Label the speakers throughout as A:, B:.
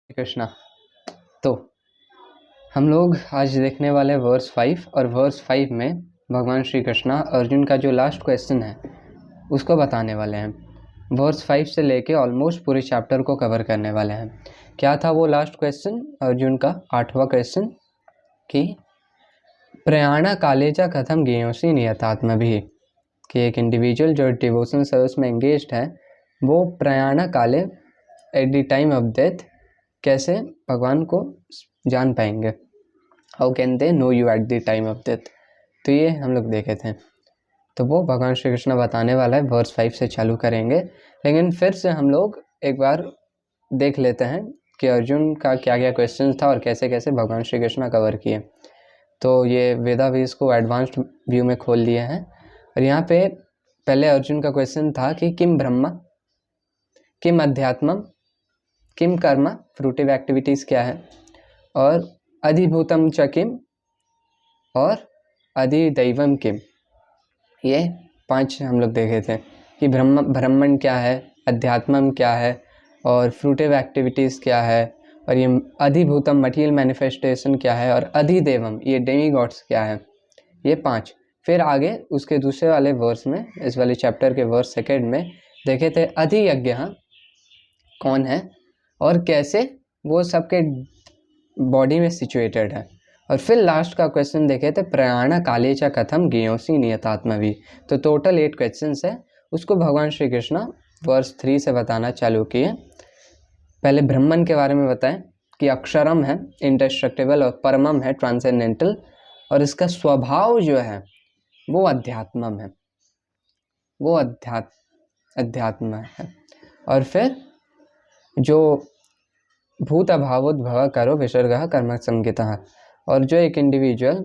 A: कृष्णा। तो हम लोग आज देखने वाले वर्स 5 और वर्स 5 में भगवान श्री कृष्णा अर्जुन का जो लास्ट क्वेश्चन है उसको बताने वाले हैं। वर्स 5 से लेके ऑलमोस्ट पूरे चैप्टर को कवर करने वाले हैं। क्या था वो लास्ट क्वेश्चन अर्जुन का 8वां क्वेश्चन कि प्रयाण काले च कथम ज्ञेयोसि नियतात्मभिः, कि एक इंडिविजुअल जो डिवोशन सर्विस में एंगेज्ड है वो प्रयाण काले at the time of death कैसे भगवान को जान पाएंगे। How can they know you eight the time of death. तो ये हम लोग देखे थे। तो वो भगवान श्री कृष्ण बताने वाला है। वर्स 5 से चालू करेंगे, लेकिन फिर से हम लोग एक बार देख लेते हैं कि अर्जुन का क्या क्या क्वेश्चन था और कैसे कैसे भगवान श्री कृष्ण कवर किए। तो ये वेदावीज को एडवांस्ड व्यू में खोल लिए हैं। और यहाँ पे पहले अर्जुन का क्वेश्चन था कि किम ब्रह्म, किम अध्यात्मम, किम कर्म, फ्रूटिव एक्टिविटीज क्या है, और अधिभूतम च किम, और अधिदैवम किम। ये 5 हम लोग देखे थे कि ब्रह्मन क्या है, अध्यात्मम क्या है, और फ्रूटिव एक्टिविटीज क्या है, और ये अधिभूतम मटीरियल मैनिफेस्टेशन क्या है, और अधिदेवम ये डेमी गॉड्स क्या है। ये 5। फिर आगे उसके दूसरे वाले वर्स में, इस वाले चैप्टर के वर्स 2 में देखे थे अधियज्ञ कौन है और कैसे वो सबके बॉडी में सिचुएटेड है। और फिर लास्ट का क्वेश्चन देखे थे प्रयाण काले च कथम ज्ञेयोसि नियतात्मभिः। तो टोटल 8 क्वेश्चंस है। उसको भगवान श्री कृष्ण वर्स 3 से बताना चालू किए। पहले ब्रह्मन के बारे में बताएं कि अक्षरम है इंडेस्ट्रक्टिबल और परमम है ट्रांसेंडेंटल, और इसका स्वभाव जो है वो अध्यात्मम है, वो अध्यात्म है। और फिर जो भूत अभावोद्भव करो विसर्ग कर्म संगितः, और जो एक इंडिविजुअल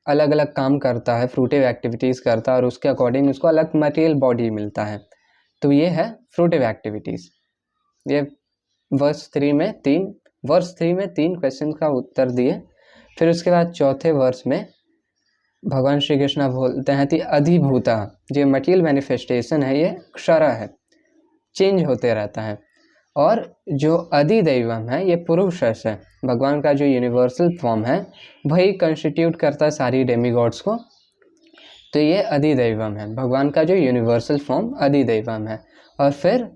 A: अलग अलग काम करता है, फ्रूटिव एक्टिविटीज़ करता है और उसके अकॉर्डिंग उसको अलग मटेरियल बॉडी मिलता है, तो ये है फ्रूटिव एक्टिविटीज़। ये वर्स 3 में 3 क्वेश्चन का उत्तर दिए। फिर उसके बाद चौथे वर्स में भगवान श्री कृष्ण बोलते हैं कि अधिभूता, जो मटेरियल मैनिफेस्टेशन है ये क्षर है, चेंज होते रहता है, और जो अधिदैवम है ये पुरुष है, भगवान का जो यूनिवर्सल फॉर्म है वही कंस्टिट्यूट करता है सारी डेमीगॉड्स को। तो ये अधिदैवम है, भगवान का जो यूनिवर्सल फॉर्म अधिदैवम है। और फिर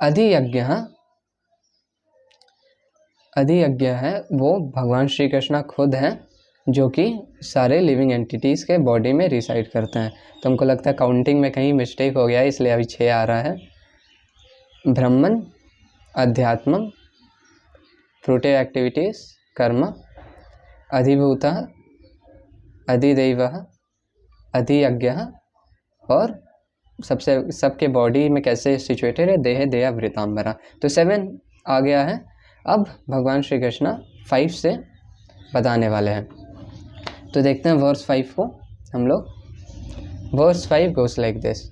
A: अधियज्ञ है वो भगवान श्री कृष्ण खुद हैं, जो कि सारे लिविंग एंटिटीज़ के बॉडी में रिसाइड करते हैं। तो हमको लगता है काउंटिंग में कहीं मिस्टेक हो गया है, इसलिए अभी 6 आ रहा है। ब्रह्मन, अध्यात्मम, फ्रूटिव एक्टिविटीज, कर्म, अधिभूता, अधिदैवः, अधियज्ञ, और सबके बॉडी में कैसे सिचुएटेड है देह देह वृतांबरा। तो 7 आ गया है। अब भगवान श्री कृष्ण 5 से बताने वाले हैं। तो देखते हैं वर्स 5 को हम लोग। Verse 5 goes like this.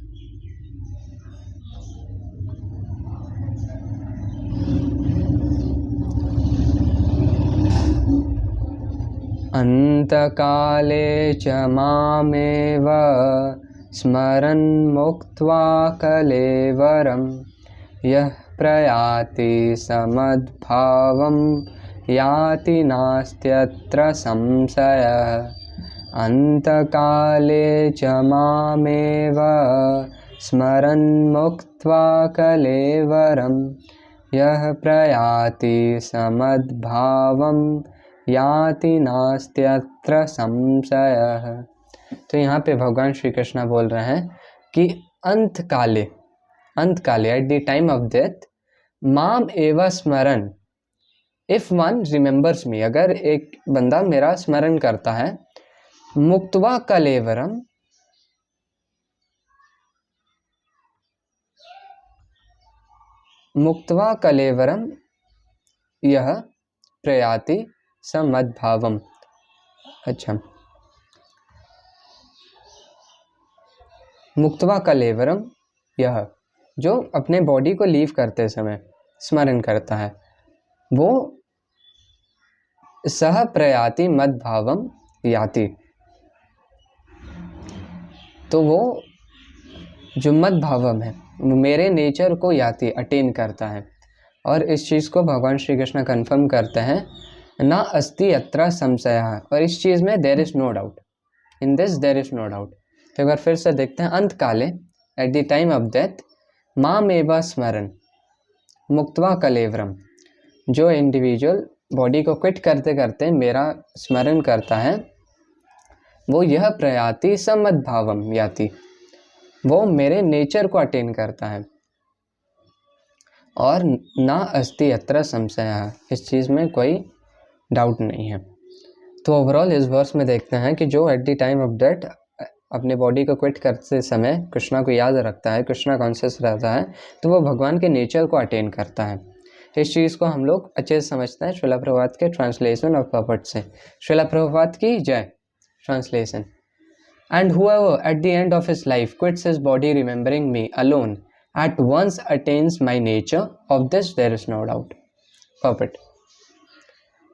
A: अंतकाले च मामेव स्मरन् मुक्त्वा कलेवरं यः प्रयाति समद्भावं याति नास्त्यत्र संशयः। अंतकाले च मामेव स्मरन् मुक्त्वा कलेवरं यः प्रयाति समद्भावं याति नास्त्यत्र संशयः। तो यहाँ पे भगवान श्री कृष्ण बोल रहे हैं कि अंतकाले at the time of death, माम एव स्मरण, इफ वन रिमेंबर्स मी, अगर एक बंदा मेरा स्मरण करता है, मुक्त्वा कलेवरम, मुक्त्वा कलेवरम यह प्रयाति समद्भावम। अच्छा, मुक्त्वा कलेवरम, यह जो अपने बॉडी को लीव करते समय स्मरण करता है, वो सह प्रयाति मद्भावम याति, तो वो जो मद्भावम है मेरे नेचर को याति अटेन करता है। और इस चीज़ को भगवान श्री कृष्ण कन्फर्म करते हैं, ना अस्ति अत्र संशयः, और इस चीज़ में there is no doubt, in this there is no doubt. तो एक बार फिर से देखते हैं, अंत काले at the time of death माम एव स्मरण मुक्त्वा कलेवरम, जो इंडिविजुअल बॉडी को क्विट करते करते मेरा स्मरण करता है वो यह प्रयाति समद्भावम याति, वो मेरे नेचर को अटेन करता है, और ना अस्ति अत्र संशय, इस चीज़ में कोई डाउट नहीं है। तो ओवरऑल इस वर्स में देखते हैं कि जो eight the time of death अपने बॉडी को क्विट करते समय कृष्णा को याद रखता है, कृष्णा कॉन्शियस रहता है, तो वो भगवान के नेचर को अटेन करता है। इस चीज़ को हम लोग अच्छे से समझते हैं श्रीला प्रभुपाद के ट्रांसलेशन ऑफ प्रॉपर्ट से। श्रीला प्रभुपाद की जय। Translation, and whoever at the end of his life quits his body remembering me alone at once attains my nature, of this there is no doubt. Perfect.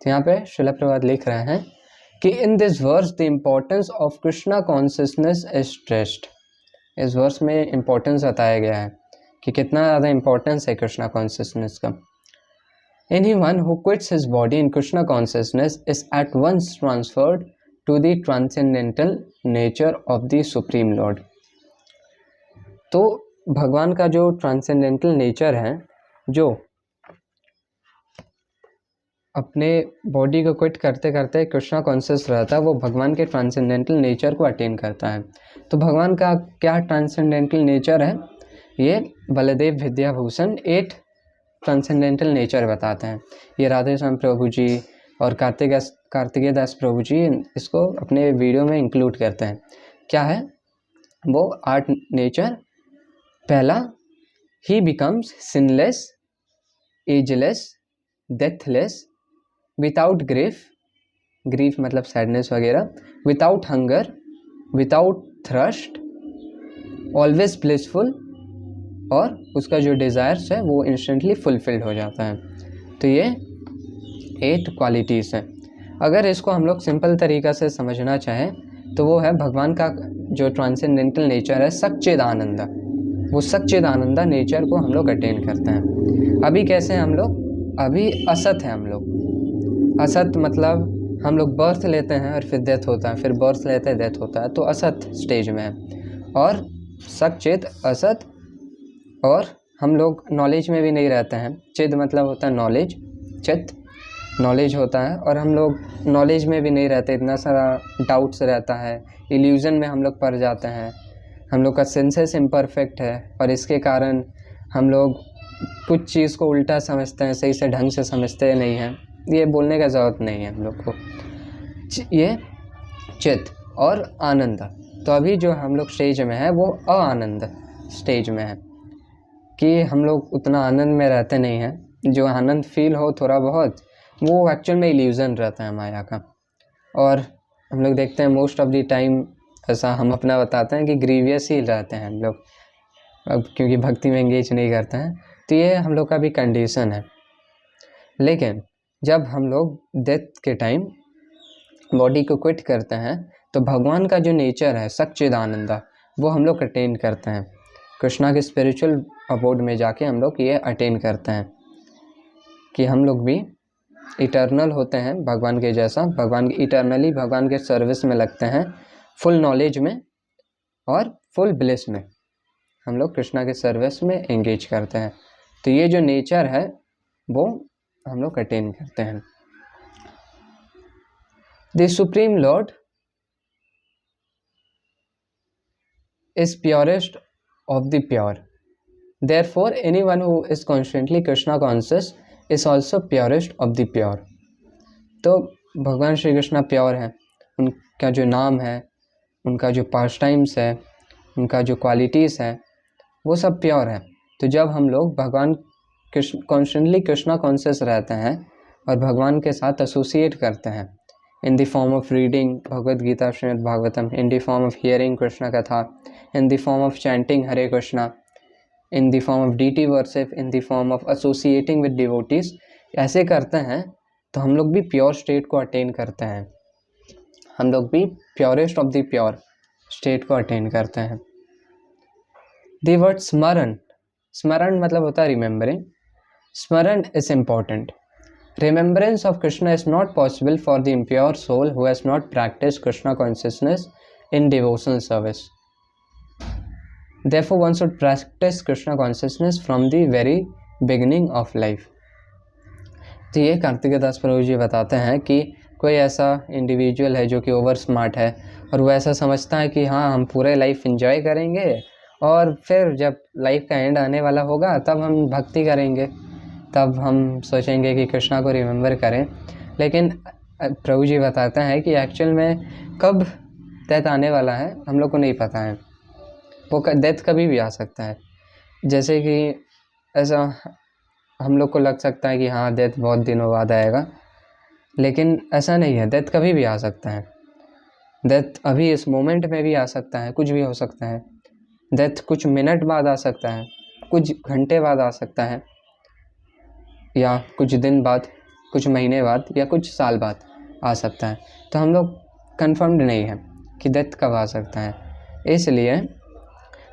A: तो यहाँ पे श्रीला प्रभुपाद लिख रहे हैं कि in this verse the importance of Krishna consciousness is stressed. इस verse में importance बताया गया है कि कितना ज़्यादा इम्पोर्टेंस है कृष्णा कॉन्शियसनेस का। Anyone who quits his body in Krishna consciousness is at once transferred to the transcendental nature of the Supreme Lord. तो भगवान का जो ट्रांसेंडेंटल नेचर है, जो अपने बॉडी को क्विट करते करते कृष्णा कॉन्शियस रहता है, वो भगवान के ट्रांसेंडेंटल नेचर को अटेन करता है। तो भगवान का क्या ट्रांसेंडेंटल नेचर है, ये बलदेव विद्याभूषण 8 ट्रांसेंडेंटल नेचर बताते हैं। ये राधे श्याम प्रभु जी और कार्तिकेय दास प्रभु जी इसको अपने वीडियो में इंक्लूड करते हैं। क्या है वो 8 नेचर? पहला, ही becomes sinless, ageless, deathless, without grief मतलब सैडनेस वगैरह, without hunger, without thrust, always blissful, और उसका जो डिज़ायर्स है वो इंस्टेंटली फुलफिल्ड हो जाता है। तो ये 8 क्वालिटीज़ हैं। अगर इसको हम लोग सिंपल तरीक़ा से समझना चाहें तो वो है भगवान का जो ट्रांसेंडेंटल नेचर है सच्चिदानंद, वो सच्चिदानंद नेचर को हम लोग अटेन करते हैं। अभी कैसे हैं हम लोग? अभी असत है हम लोग। असत मतलब हम लोग बर्थ लेते हैं और फिर डेथ होता है, फिर बर्थ लेते हैं डेथ होता है, तो असत स्टेज में है। और सच्चिद, असत, और हम लोग नॉलेज में भी नहीं रहते हैं। चिद मतलब होता है नॉलेज, चित नॉलेज होता है, और हम लोग नॉलेज में भी नहीं रहते, इतना सारा डाउट्स रहता है, इल्यूज़न में हम लोग पड़ जाते हैं। हम लोग का सेंसेस इम्परफेक्ट है और इसके कारण हम लोग कुछ चीज़ को उल्टा समझते हैं, सही से ढंग से समझते नहीं हैं। ये बोलने का ज़रूरत नहीं है हम लोग को। ये चित और आनंद, तो अभी जो हम लोग स्टेज में है वो अआनंद स्टेज में है कि हम लोग उतना आनंद में रहते नहीं हैं। जो आनंद फील हो थोड़ा बहुत, वो एक्चुअल में इल्यूज़न रहता है माया का। और हम लोग देखते हैं मोस्ट ऑफ द टाइम ऐसा हम अपना बताते हैं कि ग्रीवियस ही रहते हैं हम लोग, अब क्योंकि भक्ति में एंगेज नहीं करते हैं। तो ये हम लोग का भी कंडीशन है। लेकिन जब हम लोग डेथ के टाइम बॉडी को क्विट करते हैं तो भगवान का जो नेचर है सच्चिदानंद, वो हम लोग अटेन करते हैं। कृष्णा के स्पिरिचुअल अबोर्ड में जाके हम लोग ये अटेन करते हैं कि हम लोग भी इटर्नल होते हैं भगवान के जैसा, भगवान इटर्नली भगवान के सर्विस में लगते हैं, फुल नॉलेज में और फुल ब्लिस में हम लोग कृष्णा के सर्विस में एंगेज करते हैं। तो ये जो नेचर है वो हम लोग अटेन करते हैं। The supreme Lord is purest of the pure. Therefore, anyone who is constantly Krishna conscious is also purest of the pure. तो भगवान श्री कृष्ण प्योर हैं, उनका जो नाम है, उनका जो पास टाइम्स है, उनका जो क्वालिटीज़ है, वो सब प्योर है। तो जब हम लोग भगवान कॉन्स्टेंटली कृष्णा कॉन्शियस रहते हैं और भगवान के साथ एसोसिएट करते हैं in the form of reading Bhagavad Gita, Srimad Bhagavatam, in the form of hearing Krishna Katha, in the form of chanting Hare Krishna, in the form of deity worship, in the form of associating with devotees, ऐसे करते हैं तो हम लोग भी pure state को attain करते हैं, हम लोग भी purest of the pure state को अटेन करते हैं। द वर्ड स्मरण, स्मरण मतलब होता है remembering, Smaran is important. Remembrance of Krishna is not possible for the impure soul who has not practiced Krishna consciousness in devotional service. Therefore, one should practice Krishna consciousness from the very beginning of life. तो ये कार्तिक दास प्रभु जी बताते हैं कि कोई ऐसा individual है जो कि ओवर स्मार्ट है और वो ऐसा समझता है कि हाँ हम पूरे लाइफ एंजॉय करेंगे और फिर जब लाइफ का एंड आने वाला होगा तब हम भक्ति करेंगे, तब हम सोचेंगे कि कृष्णा को रिमेंबर करें। लेकिन प्रभु जी बताते हैं कि एक्चुअल में कब डेथ आने वाला है हम लोग को नहीं पता है। वो डेथ कभी भी आ सकता है। जैसे कि ऐसा हम लोग को लग सकता है कि हाँ डेथ बहुत दिनों बाद आएगा, लेकिन ऐसा नहीं है। डेथ कभी भी आ सकता है। डेथ अभी इस मोमेंट में भी आ सकता है, कुछ भी हो सकता है। डेथ कुछ मिनट बाद आ सकता है, कुछ घंटे बाद आ सकता है, या कुछ दिन बाद, कुछ महीने बाद, या कुछ साल बाद आ सकता है। तो हम लोग कंफर्म्ड नहीं है कि डेथ कब आ सकता है। इसलिए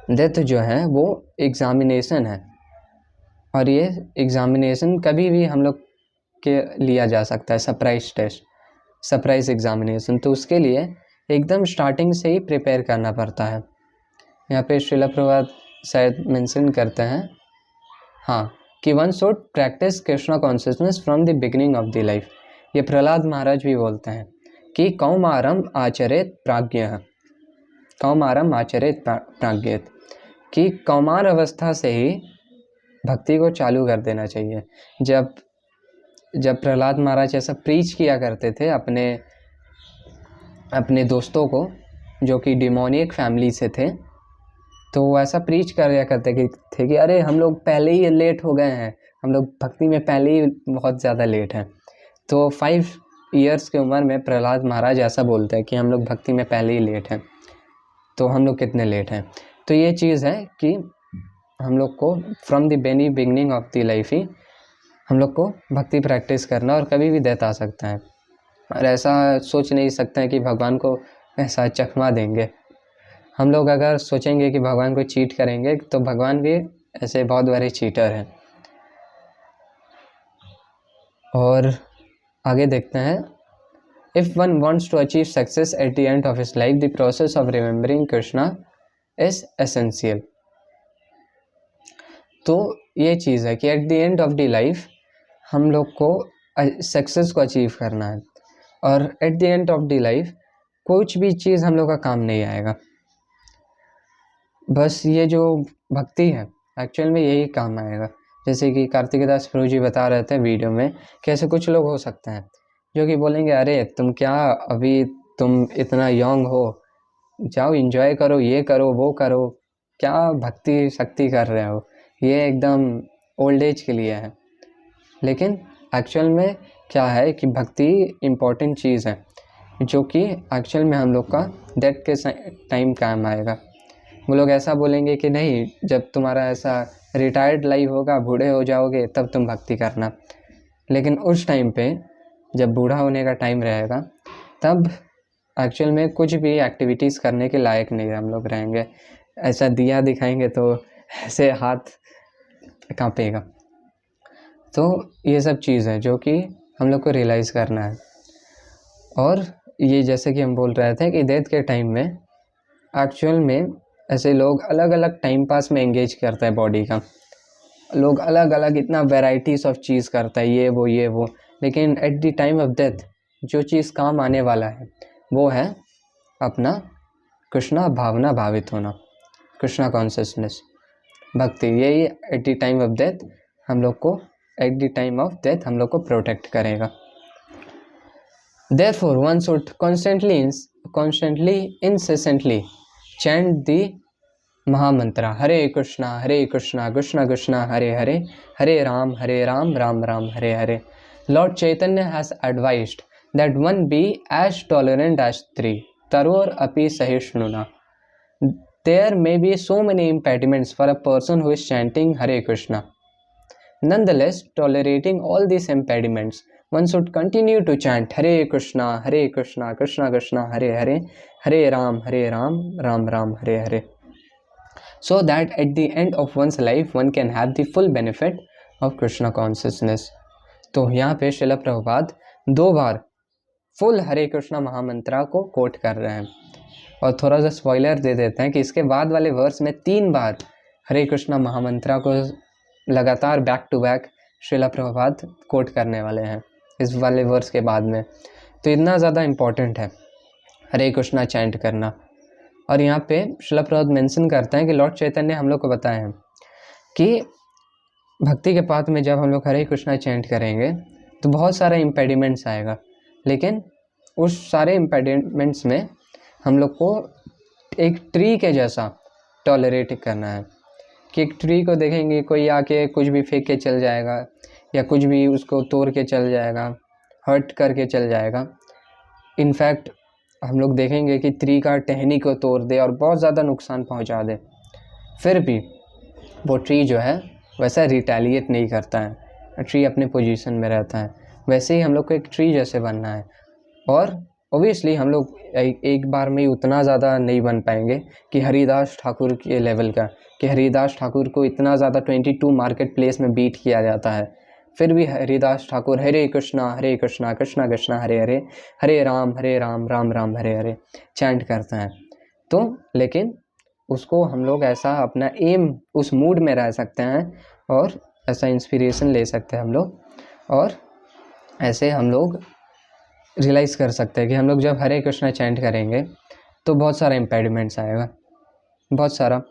A: डेथ जो है वो एग्ज़ामिनेशन है, और ये एग्ज़ामिनेशन कभी भी हम लोग के लिया जा सकता है। Surprise test, surprise examination. तो उसके लिए एकदम स्टार्टिंग से ही प्रिपेयर करना पड़ता है। यहाँ पे श्रील प्रभुपाद शायद मेंशन करते हैं हाँ कि one should practice Krishna consciousness from the beginning of the life. ये प्रहलाद महाराज भी बोलते हैं कि कौमारम आचरित प्राज्ञ, कौमारम आचरित प्राज्ञ, कि कौमार अवस्था से ही भक्ति को चालू कर देना चाहिए। जब प्रहलाद महाराज ऐसा प्रीच किया करते थे अपने दोस्तों को जो कि डिमोनिक फैमिली से थे, तो वो ऐसा प्रीच कर करते थे कि अरे हम लोग पहले ही लेट हो गए हैं, हम लोग भक्ति में पहले ही बहुत ज़्यादा लेट हैं। तो 5 इयर्स की उम्र में प्रहलाद महाराज ऐसा बोलते हैं कि हम लोग भक्ति में पहले ही लेट हैं। तो हम लोग कितने लेट हैं। तो ये चीज़ है कि हम लोग को from the very beginning of the life ही हम लोग को भक्ति प्रैक्टिस करना, और कभी भी डेथ आ सकता है। और ऐसा सोच नहीं सकते हैं कि भगवान को ऐसा चकमा देंगे। हम लोग अगर सोचेंगे कि भगवान को चीट करेंगे तो भगवान भी ऐसे बहुत बड़े चीटर हैं। और आगे देखते हैं, if one wants to achieve success at the end of his life the process of remembering Krishna is essential. तो ये चीज़ है कि at the end of the life हम लोग को सक्सेस को अचीव करना है, और at the end of the life कुछ भी चीज़ हम लोग का काम नहीं आएगा। बस ये जो भक्ति है एक्चुअल में यही काम आएगा। जैसे कि कार्तिक दास प्रभु जी बता रहे थे वीडियो में, कैसे कुछ लोग हो सकते हैं जो कि बोलेंगे अरे तुम क्या अभी तुम इतना यंग हो, जाओ एंजॉय करो, ये करो वो करो, क्या भक्ति शक्ति कर रहे हो, ये एकदम ओल्ड एज के लिए है। लेकिन एक्चुअल में क्या है कि भक्ति इम्पॉर्टेंट चीज़ है जो कि एक्चुअल में हम लोग का डेथ के टाइम काम आएगा। वो लोग ऐसा बोलेंगे कि नहीं, जब तुम्हारा ऐसा रिटायर्ड लाइफ होगा, बूढ़े हो जाओगे, तब तुम भक्ति करना। लेकिन उस टाइम पे जब बूढ़ा होने का टाइम रहेगा तब एक्चुअल में कुछ भी एक्टिविटीज़ करने के लायक नहीं हम लोग रहेंगे। ऐसा दिया दिखाएंगे तो ऐसे हाथ कांपेगा। तो ये सब चीज़ है जो कि हम लोग को रियलाइज़ करना है। और ये जैसे कि हम बोल रहे थे कि डेथ के टाइम में एक्चुअल में ऐसे लोग अलग अलग टाइम पास में एंगेज करता है बॉडी का। लोग अलग अलग इतना वैराइटीज़ ऑफ चीज़ करता है, ये वो, लेकिन eight the time of death जो चीज़ काम आने वाला है वो है अपना कृष्णा भावना भावित होना, कृष्णा कॉन्शियसनेस, भक्ति। यही eight the time of death हम लोग को प्रोटेक्ट करेगा। Therefore, one should constantly, incessantly chant the Mahamantra, Hare Krishna, Krishna Krishna, Hare Hare, Hare Ram, Ram Ram, Hare Hare. Lord Chaitanya has advised that one be as tolerant as 3, Taror api sahishnuna. There may be so many impediments for a person who is chanting Hare Krishna. Nonetheless, tolerating all these impediments, one should continue to chant Hare Krishna, Krishna Krishna, Hare Hare, Hare Ram, Ram Ram, Hare Hare, so that at the end of one's life one can have the full benefit of Krishna consciousness. तो यहाँ पे श्रील प्रभुपाद 2 बार full हरे कृष्णा महामंत्रा को coat कर रहे हैं, और थोड़ा सा स्पॉइलर दे देते हैं कि इसके बाद वाले वर्स में 3 बार हरे कृष्णा महामंत्रा को लगातार back to back Srila Prabhupada quote करने वाले हैं इस वाले वर्स के बाद में। तो इतना ज़्यादा इम्पॉर्टेंट है हरे कृष्णा चैंट करना। और यहाँ पे श्रील प्रभुपाद मेंशन करते हैं कि लॉर्ड चैतन्य हम लोग को बताए हैं कि भक्ति के पाथ में जब हम लोग हरे कृष्णा चैंट करेंगे तो बहुत सारे इम्पेडिमेंट्स आएगा, लेकिन उस सारे इम्पेडिमेंट्स में हम लोग को एक ट्री के जैसा टॉलरेट करना है कि एक ट्री को देखेंगे कोई आके कुछ भी फेंक के चल जाएगा या कुछ भी उसको तोड़ के चल जाएगा, हर्ट करके चल जाएगा। इनफैक्ट हम लोग देखेंगे कि ट्री का टहनी को तोड़ दे और बहुत ज़्यादा नुकसान पहुंचा दे, फिर भी वो ट्री जो है वैसा रिटेलिएट नहीं करता है, ट्री अपने पोजीशन में रहता है। वैसे ही हम लोग को एक ट्री जैसे बनना है। और ओबियसली हम लोग एक बार में ही उतना ज़्यादा नहीं बन पाएंगे कि हरिदास ठाकुर के लेवल का, कि हरिदास ठाकुर को इतना ज़्यादा 22 मार्केट प्लेस में बीट किया जाता है, फिर भी हरिदास ठाकुर हरे कृष्णा कृष्णा कृष्णा हरे हरे, हरे राम राम राम हरे हरे चैंट करते हैं। तो लेकिन उसको हम लोग ऐसा अपना एम उस मूड में रह सकते हैं और ऐसा इंस्पिरेशन ले सकते हैं हम लोग, और ऐसे हम लोग रियलाइज़ कर सकते हैं कि हम लोग जब हरे कृष्णा चैंट करेंगे तो बहुत सारा इम्पेडिमेंट्स आएगा, बहुत सारा।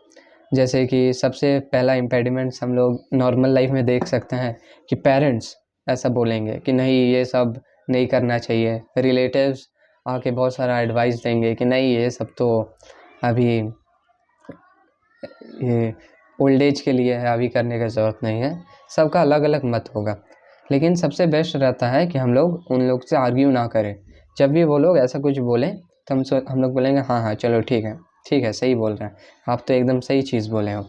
A: जैसे कि सबसे पहला इम्पेडिमेंट्स हम लोग नॉर्मल लाइफ में देख सकते हैं कि पेरेंट्स ऐसा बोलेंगे कि नहीं ये सब नहीं करना चाहिए, रिलेटिव्स आके बहुत सारा एडवाइस देंगे कि नहीं ये सब तो अभी ये ओल्ड एज के लिए है, अभी करने की ज़रूरत नहीं है। सबका अलग अलग मत होगा, लेकिन सबसे बेस्ट रहता है कि हम लोग उन लोग से आर्ग्यू ना करें। जब भी वो लोग ऐसा कुछ बोलें तो हम लोग बोलेंगे हाँ चलो ठीक है सही बोल रहे हैं, आप तो एकदम सही चीज़ बोले हो।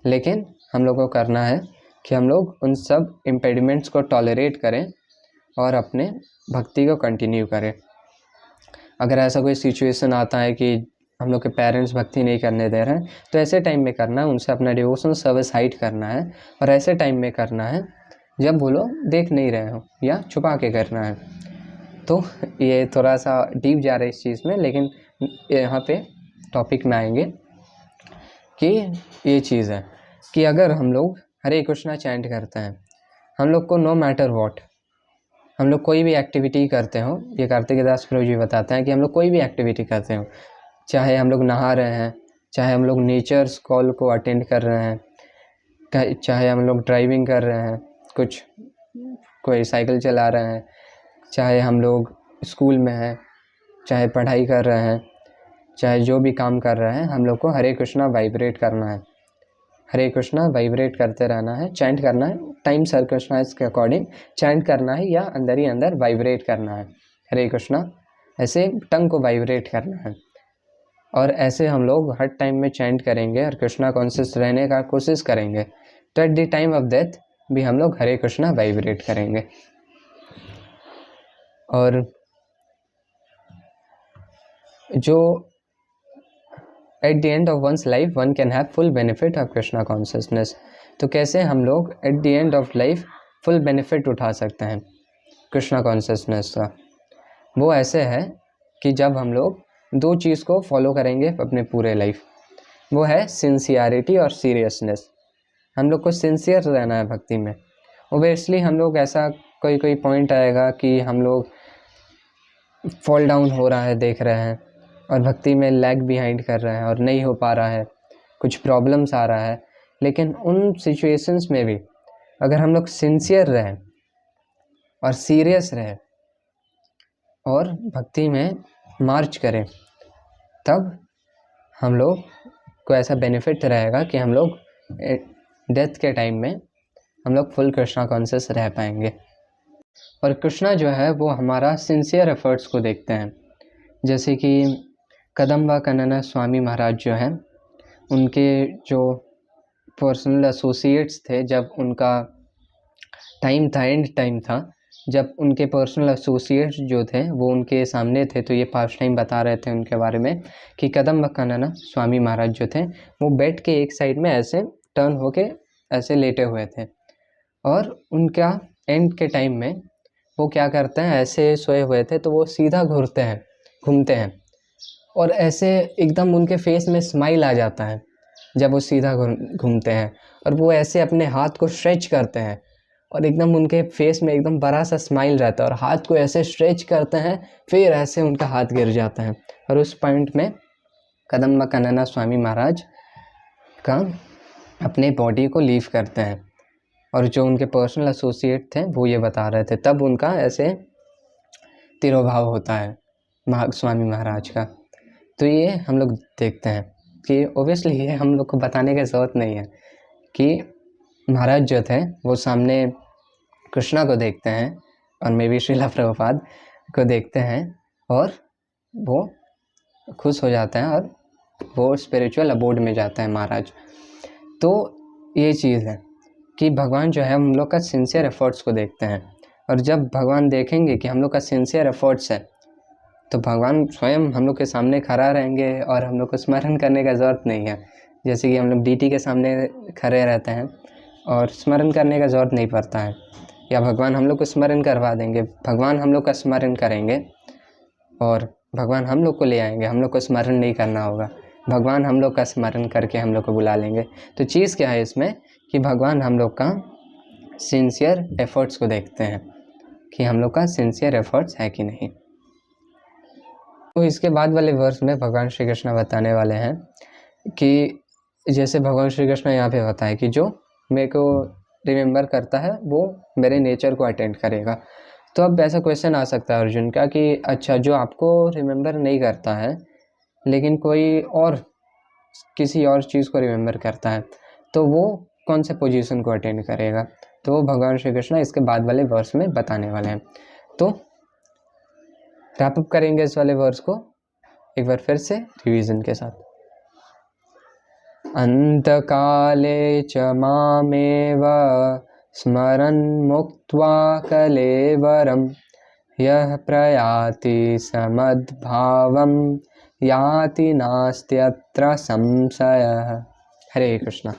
A: लेकिन हम लोग को करना है कि हम लोग उन सब इम्पेडिमेंट्स को टॉलरेट करें और अपने भक्ति को कंटिन्यू करें। अगर ऐसा कोई सिचुएशन आता है कि हम लोग के पेरेंट्स भक्ति नहीं करने दे रहे हैं तो ऐसे टाइम में करना है उनसे अपना डिवोशनल सर्विस हाइड करना है, और ऐसे टाइम में करना है जब वो लोग देख नहीं रहे हो या छुपा के करना है। तो ये थोड़ा सा डीप जा रहा है इस चीज़ में, लेकिन यहाँ पे टॉपिक में आएंगे कि ये चीज़ है कि अगर हम लोग हरे कृष्णा चैंट करते हैं, हम लोग को नो मैटर व्हाट, हम लोग कोई भी एक्टिविटी करते हो, ये कार्तिक दास प्रभु जी बताते हैं कि हम लोग कोई भी एक्टिविटी करते हो, चाहे हम लोग नहा रहे हैं, चाहे हम लोग नेचर्स कॉल को अटेंड कर रहे हैं, चाहे हम लोग ड्राइविंग कर रहे हैं, कुछ कोई साइकिल चला रहे हैं, चाहे हम लोग स्कूल में हैं, चाहे पढ़ाई कर रहे हैं, चाहे जो भी काम कर रहे हैं, हम लोग को हरे कृष्णा वाइब्रेट करना है, हरे कृष्णा वाइब्रेट करते रहना है, चैंट करना है, टाइम सर्कमस्टेंस के अकॉर्डिंग चैंट करना है या अंदर ही अंदर वाइब्रेट करना है हरे कृष्णा, ऐसे टंग को वाइब्रेट करना है। और ऐसे हम लोग हर टाइम में चैंट करेंगे और कृष्णा कॉन्शियस रहने का कोशिश करेंगे, तो eight the time of death भी हम लोग हरे कृष्णा वाइब्रेट करेंगे। और जो eight the end of one's life one can have full benefit of Krishna consciousness, तो कैसे हम लोग eight the end of life full benefit उठा सकते हैं कृष्णा कॉन्शियसनेस का। वो ऐसे है कि जब हम लोग 2 चीज़ को फॉलो करेंगे अपने पूरे लाइफ, वो है सिंसियरिटी और सीरियसनेस। हम लोग को सिंसियर रहना है भक्ति में। ओबियसली हम लोग ऐसा कोई पॉइंट आएगा कि हम लोग फॉल डाउन हो रहा है देख रहे हैं और भक्ति में लैग बिहाइंड कर रहे हैं और नहीं हो पा रहा है, कुछ प्रॉब्लम्स आ रहा है, लेकिन उन सिचुएशंस में भी अगर हम लोग सिंसियर रहें और सीरियस रहें और भक्ति में मार्च करें, तब हम लोग को ऐसा बेनिफिट रहेगा कि हम लोग डेथ के टाइम में हम लोग फुल कृष्णा कॉन्शियस रह पाएंगे। और कृष्णा जो है वो हमारा सिंसियर एफर्ट्स को देखते हैं। जैसे कि कदम्बा कानन स्वामी महाराज जो हैं, उनके जो पर्सनल एसोसिएट्स थे, जब उनका टाइम था, एंड टाइम था, जब उनके पर्सनल एसोसिएट्स जो थे वो उनके सामने थे, तो ये पास्ट टाइम बता रहे थे उनके बारे में कि कदम्बा कानन स्वामी महाराज जो थे वो बेड के एक साइड में ऐसे टर्न होके ऐसे लेटे हुए थे, और उनका एंड के टाइम में वो क्या करते हैं, ऐसे सोए हुए थे तो वो सीधा घूमते हैं और ऐसे एकदम उनके फेस में स्माइल आ जाता है जब वो सीधा घूमते हैं, और वो ऐसे अपने हाथ को स्ट्रेच करते हैं और एकदम उनके फेस में एकदम बड़ा सा स्माइल रहता है, और हाथ को ऐसे स्ट्रेच करते हैं, फिर ऐसे उनका हाथ गिर जाता है। और उस पॉइंट में कदम्बा कानन स्वामी महाराज का अपने बॉडी को लीव करते हैं, और जो उनके पर्सनल एसोसिएट थे वो ये बता रहे थे, तब उनका ऐसे तिरोभाव होता है स्वामी महाराज का। तो ये हम लोग देखते हैं कि ओबियसली ये हम लोग को बताने की ज़रूरत नहीं है कि महाराज जो थे वो सामने कृष्णा को देखते हैं और मे बी श्रीला प्रभुपाद को देखते हैं और वो खुश हो जाते हैं और वो स्पिरिचुअल अबोर्ड में जाते हैं महाराज। तो ये चीज़ है कि भगवान जो है हम लोग का सिंसियर एफर्ट्स को देखते हैं, और जब भगवान देखेंगे कि हम लोग का सिंसियर एफर्ट्स है तो भगवान स्वयं हम लोग के सामने खड़ा रहेंगे और हम लोग को स्मरण करने का ज़रूरत नहीं है। जैसे कि हम लोग डीटी के सामने खड़े रहते हैं और स्मरण करने का ज़रूरत नहीं पड़ता है, या भगवान हम लोग को स्मरण करवा देंगे, भगवान हम लोग का स्मरण करेंगे और भगवान हम लोग को ले आएंगे, हम लोग को स्मरण नहीं करना होगा, भगवान हम लोग का स्मरण करके हम लोग को बुला लेंगे। तो चीज़ क्या है इसमें कि भगवान हम लोग का सिंसियर एफर्ट्स को देखते हैं कि हम लोग का सिंसियर एफर्ट्स है कि नहीं। तो इसके बाद वाले वर्स में भगवान श्री कृष्ण बताने वाले हैं कि जैसे भगवान श्री कृष्ण यहाँ पे बताएं कि जो मेरे को रिमेंबर करता है वो मेरे नेचर को अटेंड करेगा। तो अब ऐसा क्वेश्चन आ सकता है अर्जुन का कि अच्छा, जो आपको रिमेंबर नहीं करता है लेकिन कोई और किसी और चीज़ को रिमेंबर करता है तो वो कौन से पोजीशन को अटेंड करेगा? तो वो भगवान श्री कृष्ण इसके बाद वाले वर्स में बताने वाले हैं। तो रैप अप करेंगे इस वाले वर्स को एक बार फिर से रिवीजन के साथ। अंतकाले च मामेव स्मरन् मुक्त्वा कलेवरं यः प्रयाति समद्भावं याति नास्त्यत्र संशयः। हरे कृष्णा।